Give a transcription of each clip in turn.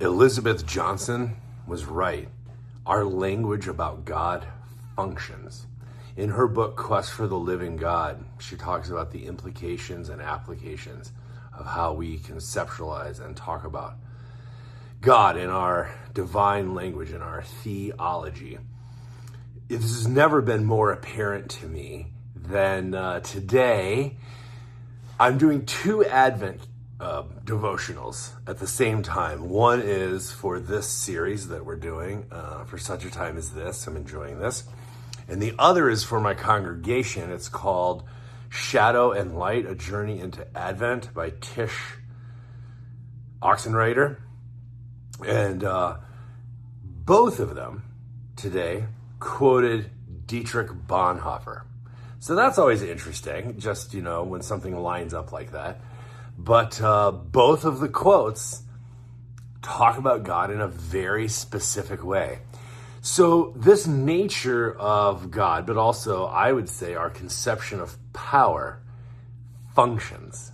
Elizabeth Johnson was right. Our language about God functions. In her book, Quest for the Living God, she talks about the implications and applications of how we conceptualize and talk about God in our divine language, in our theology. This has never been more apparent to me than today. I'm doing two Advent devotionals at the same time. One is for this series that we're doing, for such a time as this. I'm enjoying this. And the other is for my congregation. It's called Shadow and Light, A Journey into Advent by Tish Oxenreiter. And both of them today quoted Dietrich Bonhoeffer. So that's always interesting, just, when something lines up like that. But both of the quotes talk about God in a very specific way. So this nature of God, but also I would say our conception of power, functions.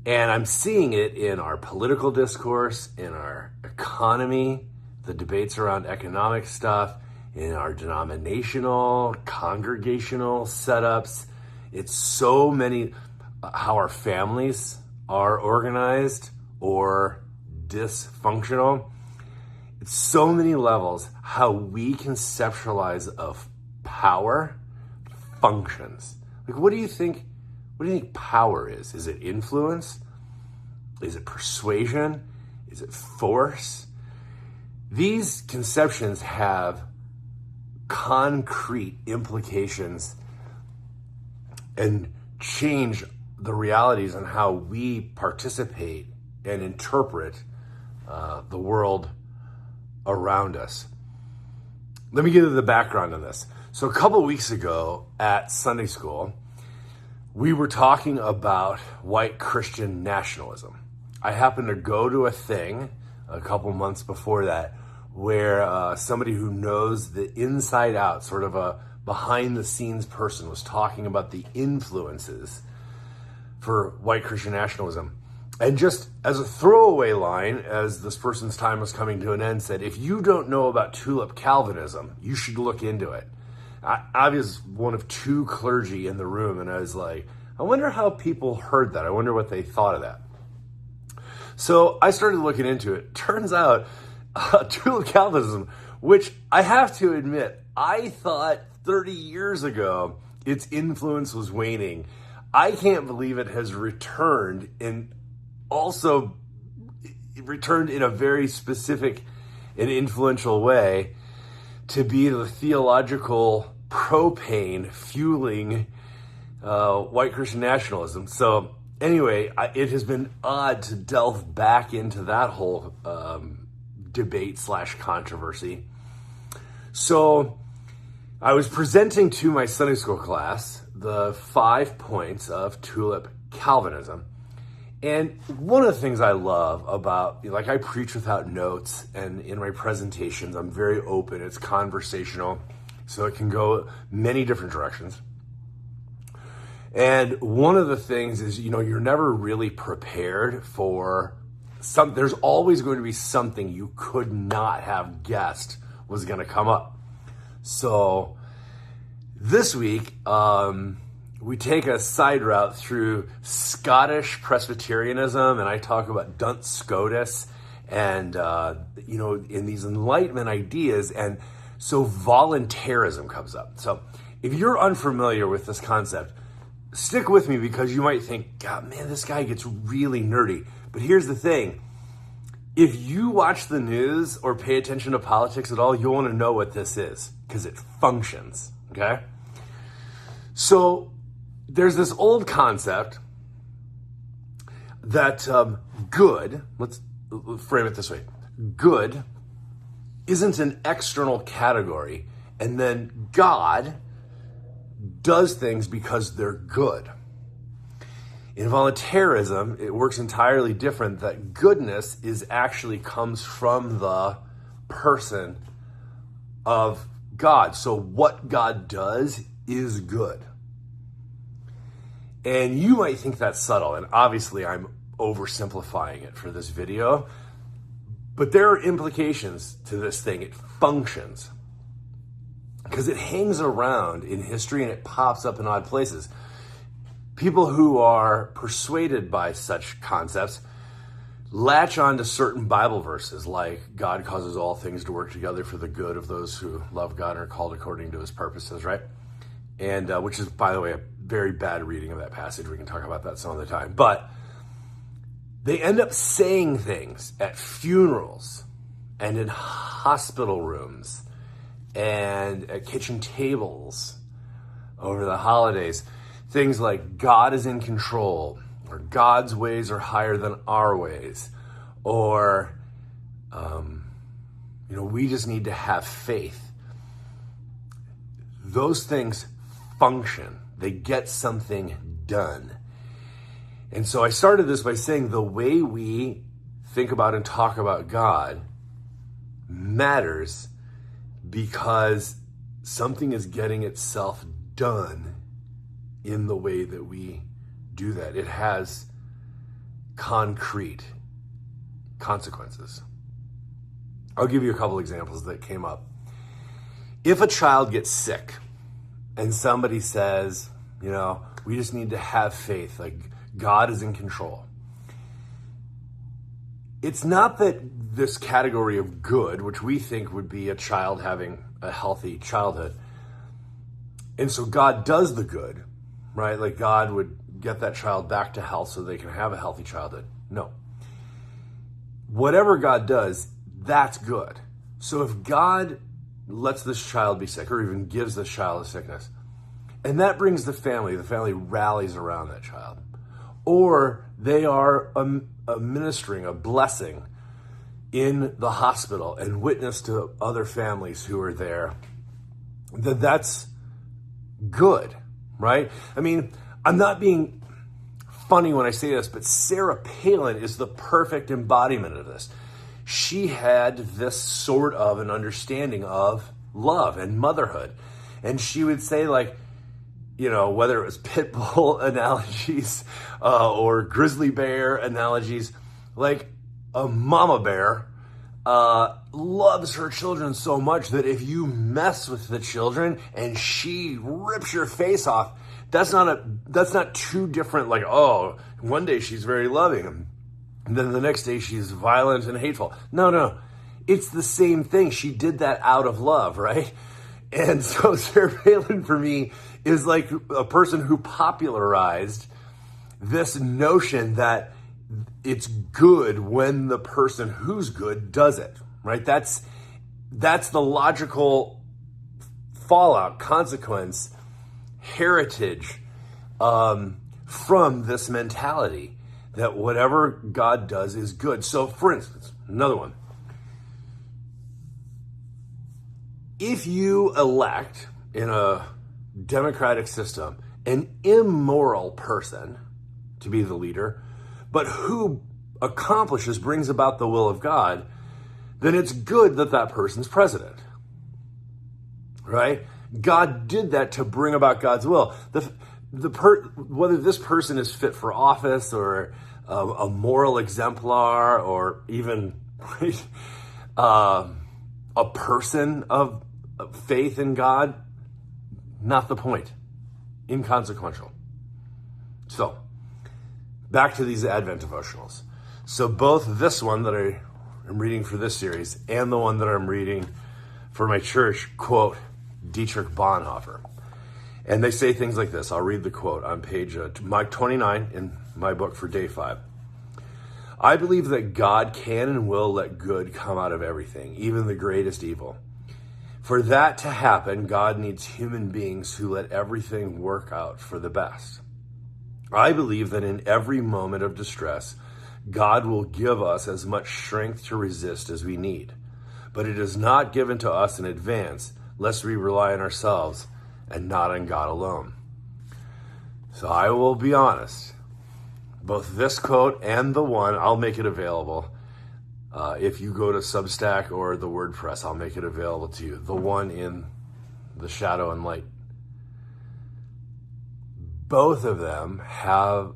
And I'm seeing it in our political discourse, in our economy, the debates around economic stuff, in our denominational, congregational setups. It's so many, how our families are organized or dysfunctional. It's so many levels how we conceptualize of power functions. Like, what do you think power is? Is it influence? Is it persuasion? Is it force? These conceptions have concrete implications and change the realities on how we participate and interpret the world around us. Let me give you the background on this. So a couple weeks ago at Sunday school, we were talking about white Christian nationalism. I happened to go to a thing a couple months before that where somebody who knows the inside out, sort of a behind the scenes person, was talking about the influences for white Christian nationalism. And just as a throwaway line, as this person's time was coming to an end, said, if you don't know about tulip Calvinism, you should look into it. I was one of two clergy in the room, and I was like, I wonder how people heard that. I wonder what they thought of that. So I started looking into it. Turns out, tulip Calvinism, which I have to admit, I thought 30 years ago its influence was waning. I can't believe it has returned, and also returned in a very specific and influential way to be the theological propane fueling white Christian nationalism. So anyway, it has been odd to delve back into that whole debate / controversy. So I was presenting to my Sunday school class the 5 points of tulip Calvinism. And one of the things I love about, I preach without notes, and in my presentations, I'm very open. It's conversational, so it can go many different directions. And one of the things is, you're never really prepared for there's always going to be something you could not have guessed was going to come up. So this week, we take a side route through Scottish Presbyterianism, and I talk about Duns Scotus and, in these Enlightenment ideas. And so voluntarism comes up. So if you're unfamiliar with this concept, stick with me, because you might think, God, man, this guy gets really nerdy. But here's the thing. If you watch the news or pay attention to politics at all, you'll want to know what this is, because it functions, okay? So there's this old concept that good, let's frame it this way, good isn't an external category, and then God does things because they're good. In voluntarism, it works entirely different, that goodness comes from the person of God. So what God does is good. And you might think that's subtle, and obviously I'm oversimplifying it for this video. But there are implications to this thing. It functions because it hangs around in history and it pops up in odd places. People who are persuaded by such concepts latch on to certain Bible verses like God causes all things to work together for the good of those who love God and are called according to his purposes, right? And which is, by the way, a very bad reading of that passage. We can talk about that some other time. But they end up saying things at funerals and in hospital rooms and at kitchen tables over the holidays. Things like God is in control, or God's ways are higher than our ways, or, we just need to have faith. Those things function. They get something done. And so I started this by saying the way we think about and talk about God matters because something is getting itself done in the way that we do that. It has concrete consequences. I'll give you a couple examples that came up. If a child gets sick and somebody says, we just need to have faith, like God is in control. It's not that this category of good, which we think would be a child having a healthy childhood, and so God does the good, right? Like God would get that child back to health so they can have a healthy childhood. No. Whatever God does, that's good. So if God lets this child be sick or even gives this child a sickness, and that brings the family rallies around that child, or they are administering a blessing in the hospital and witness to other families who are there, that's good, right? I mean, I'm not being funny when I say this, but Sarah Palin is the perfect embodiment of this. She had this sort of an understanding of love and motherhood. And she would say, like, whether it was pit bull analogies or grizzly bear analogies, like a mama bear loves her children so much that if you mess with the children and she rips your face off, that's not too different. Like, oh, one day she's very loving, and then the next day she's violent and hateful. No, it's the same thing. She did that out of love, right? And so Sarah Palin for me is like a person who popularized this notion that it's good when the person who's good does it, right? That's the logical fallout, consequence, heritage from this mentality that whatever God does is good. So for instance, another one. If you elect in a democratic system an immoral person to be the leader, but who brings about the will of God, then it's good that that person's president, right? God did that to bring about God's will. Whether this person is fit for office or a moral exemplar or even a person of faith in God, not the point. Inconsequential. So, back to these Advent devotionals. So both this one that I am reading for this series and the one that I'm reading for my church quote Dietrich Bonhoeffer. And they say things like this. I'll read the quote on page 29 in my book for day 5. I believe that God can and will let good come out of everything, even the greatest evil. For that to happen, God needs human beings who let everything work out for the best. I believe that in every moment of distress, God will give us as much strength to resist as we need. But it is not given to us in advance, lest we rely on ourselves and not on God alone. So I will be honest, both this quote and the one, I'll make it available. If you go to Substack or the WordPress, I'll make it available to you. The one in the shadow and light. Both of them have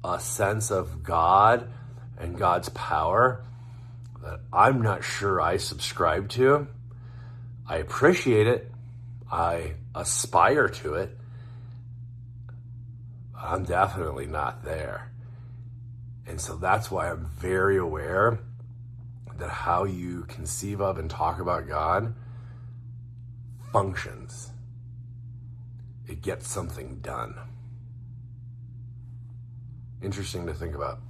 a sense of God and God's power that I'm not sure I subscribe to. I appreciate it. I aspire to it. I'm definitely not there. And so that's why I'm very aware that how you conceive of and talk about God functions. It gets something done. Interesting to think about.